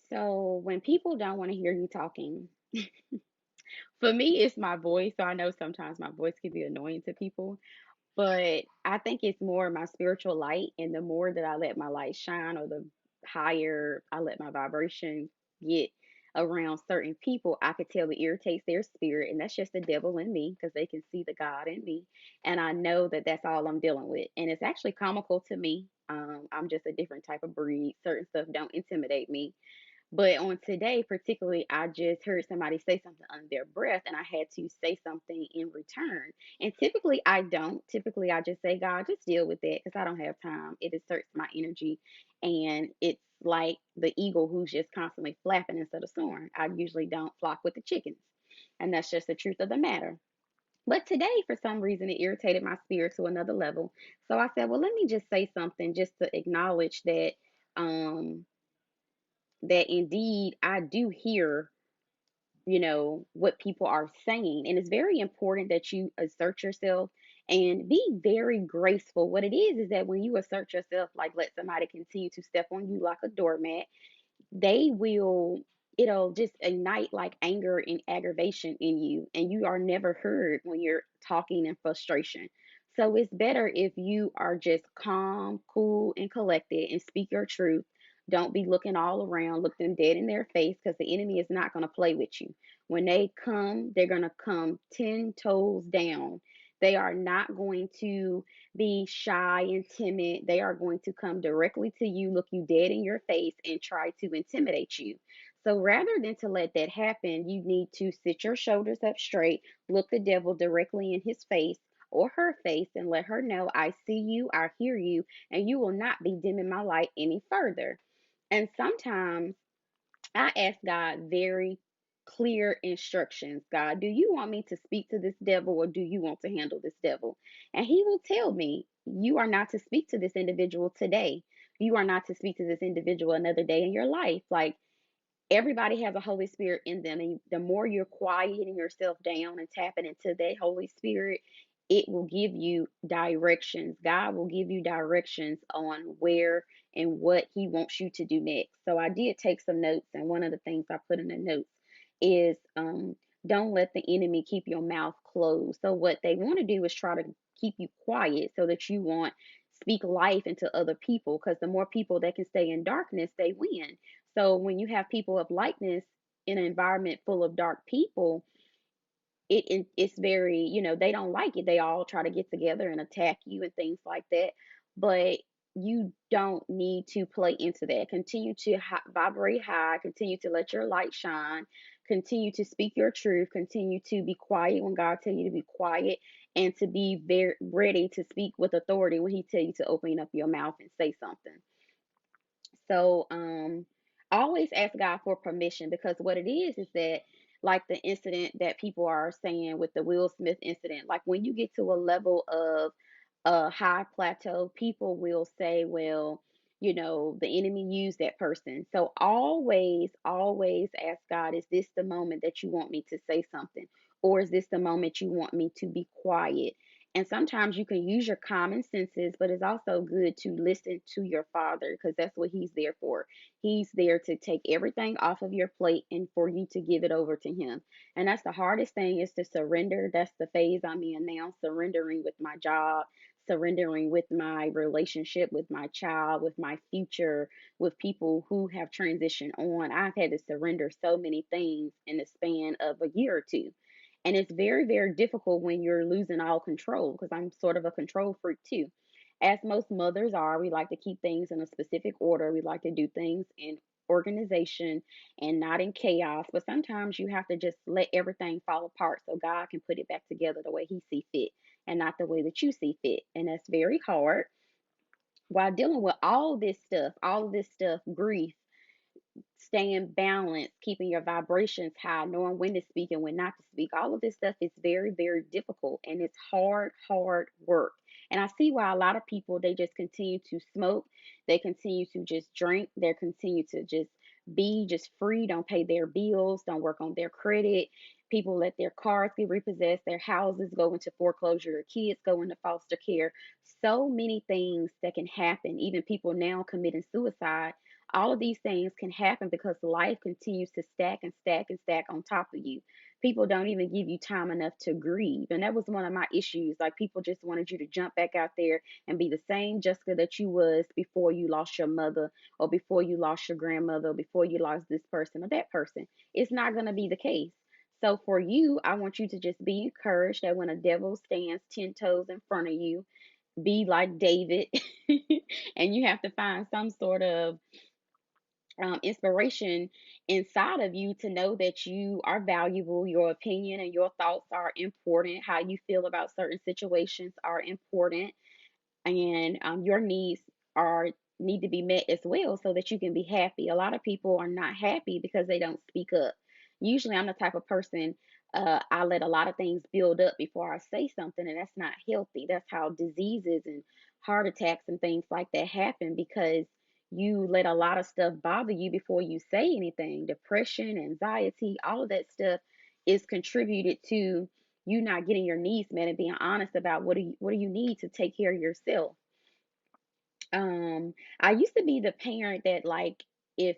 So when people don't want to hear you talking, for me, it's my voice. So I know sometimes my voice can be annoying to people, but I think it's more my spiritual light. And the more that I let my light shine, or the higher I let my vibration get around certain people, I could tell it irritates their spirit. And that's just the devil in me because they can see the God in me. And I know that that's all I'm dealing with. And it's actually comical to me. I'm just a different type of breed. Certain stuff don't intimidate me. But on today, particularly, I just heard somebody say something under their breath, and I had to say something in return. And typically, I don't. Typically, I just say, God, just deal with that because I don't have time. It exerts my energy. And it's like the eagle who's just constantly flapping instead of soaring. I usually don't flock with the chickens. And that's just the truth of the matter. But today, for some reason, it irritated my spirit to another level. So I said, well, let me just say something just to acknowledge um, that indeed I do hear, what people are saying. And it's very important that you assert yourself and be very graceful. What it is that when you assert yourself, like let somebody continue to step on you like a doormat, they will, it'll just ignite like anger and aggravation in you. And you are never heard when you're talking in frustration. So it's better if you are just calm, cool, and collected and speak your truth. Don't be looking all around, look them dead in their face because the enemy is not going to play with you. When they come, they're going to come 10 toes down. They are not going to be shy and timid. They are going to come directly to you, look you dead in your face, and try to intimidate you. So rather than to let that happen, you need to sit your shoulders up straight, look the devil directly in his face or her face, and let her know, I see you, I hear you, and you will not be dimming my light any further. And sometimes I ask God very clear instructions. God, do you want me to speak to this devil or do you want to handle this devil? And He will tell me, you are not to speak to this individual today. You are not to speak to this individual another day in your life. Like, everybody has a Holy Spirit in them. And the more you're quieting yourself down and tapping into that Holy Spirit, it will give you directions. God will give you directions on where and what He wants you to do next. So I did take some notes, and one of the things I put in the notes is don't let the enemy keep your mouth closed. So what they want to do is try to keep you quiet so that you won't speak life into other people, because the more people that can stay in darkness, they win. So when you have people of likeness in an environment full of dark people, it's very, they don't like it. They all try to get together and attack you and things like that. But you don't need to play into that. Continue to vibrate high. Continue to let your light shine. Continue to speak your truth. Continue to be quiet when God tell you to be quiet, and to be very ready to speak with authority when He tell you to open up your mouth and say something. So always ask God for permission, because what it is that, like the incident that people are saying with the Will Smith incident, like when you get to a level of a high plateau, people will say, well, the enemy used that person. So always ask God, is this the moment that you want me to say something? Or is this the moment you want me to be quiet? And sometimes you can use your common senses, but it's also good to listen to your father, because that's what he's there for. He's there to take everything off of your plate and for you to give it over to him. And that's the hardest thing, is to surrender. That's the phase I'm in now, surrendering with my job, surrendering with my relationship with my child, with my future, with people who have transitioned on. I've had to surrender so many things in the span of a year or two. And it's very, very difficult when you're losing all control, because I'm sort of a control freak too. As most mothers are, we like to keep things in a specific order. We like to do things in organization and not in chaos. But sometimes you have to just let everything fall apart so God can put it back together the way He see fit, and not the way that you see fit. And that's very hard while dealing with all of this stuff, grief, staying balanced, keeping your vibrations high, knowing when to speak and when not to speak. All of this stuff is very, very difficult, and it's hard, hard work. And I see why a lot of people, they just continue to smoke, they continue to just drink, they continue to just be just free, don't pay their bills, don't work on their credit. People let their cars get repossessed, their houses go into foreclosure, their kids go into foster care. So many things that can happen. Even people now committing suicide All of these things can happen because life continues to stack and stack and stack on top of you. People don't even give you time enough to grieve. And that was one of my issues. Like, people just wanted you to jump back out there and be the same Jessica that you was before you lost your mother, or before you lost your grandmother, or before you lost this person or that person. It's not going to be the case. So for you, I want you to just be encouraged that when a devil stands 10 toes in front of you, be like David, and you have to find some sort of inspiration inside of you to know that you are valuable, your opinion and your thoughts are important, how you feel about certain situations are important, and your needs are need to be met as well so that you can be happy. A lot of people are not happy because they don't speak up. Usually I'm the type of person, I let a lot of things build up before I say something, and that's not healthy. That's how diseases and heart attacks and things like that happen, because you let a lot of stuff bother you before you say anything. Depression, anxiety, all of that stuff is contributed to you not getting your needs met and being honest about what do you need to take care of yourself. I used to be the parent that, like, if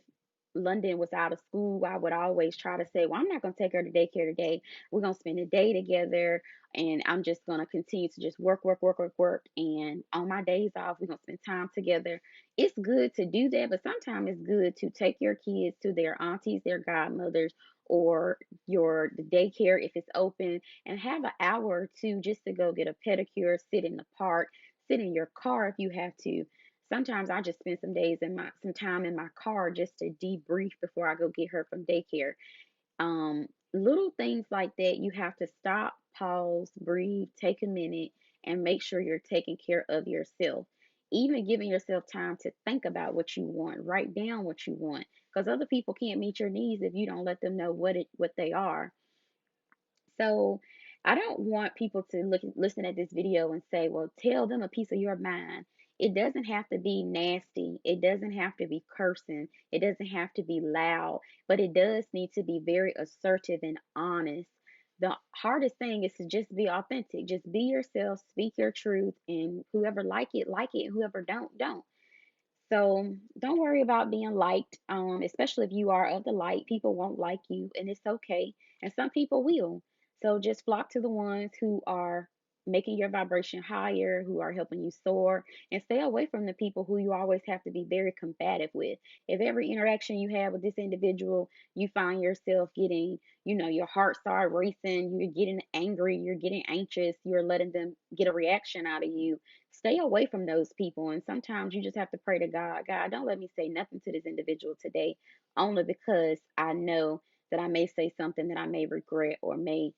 London was out of school, I would always try to say, well, I'm not going to take her to daycare today. We're going to spend a day together, and I'm just going to continue to just work, work, work, work, work. And on my days off, we're going to spend time together. It's good to do that, but sometimes it's good to take your kids to their aunties, their godmothers, or your the daycare if it's open, and have an hour or two just to go get a pedicure, sit in the park, sit in your car if you have to. Sometimes I just spend some time in my car just to debrief before I go get her from daycare. Little things like that, you have to stop, pause, breathe, take a minute, and make sure you're taking care of yourself. Even giving yourself time to think about what you want, write down what you want, because other people can't meet your needs if you don't let them know what they are. So I don't want people to listen at this video and say, well, tell them a piece of your mind. It doesn't have to be nasty. It doesn't have to be cursing. It doesn't have to be loud, but it does need to be very assertive and honest. The hardest thing is to just be authentic. Just be yourself, speak your truth, and whoever like it, and whoever don't. So don't worry about being liked, especially if you are of the light. People won't like you, and it's okay. And some people will. So just flock to the ones who are making your vibration higher, who are helping you soar, and stay away from the people who you always have to be very combative with. If every interaction you have with this individual, you find yourself getting, your heart start racing, you're getting angry, you're getting anxious, you're letting them get a reaction out of you, stay away from those people. And sometimes you just have to pray to God, God, don't let me say nothing to this individual today, only because I know that I may say something that I may regret or may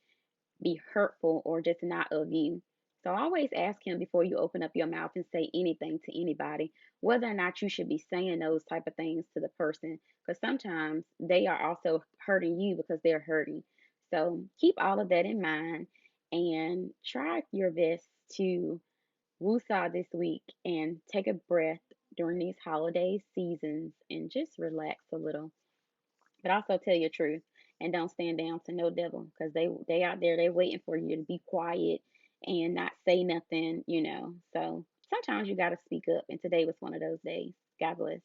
be hurtful or just not of you. So always ask him before you open up your mouth and say anything to anybody, whether or not you should be saying those type of things to the person, because sometimes they are also hurting you because they're hurting. So keep all of that in mind and try your best to woosah this week and take a breath during these holiday seasons and just relax a little. But also tell your truth and don't stand down to no devil, because they out there, they waiting for you to be quiet and not say nothing. So sometimes you got to speak up, and today was one of those days. God bless.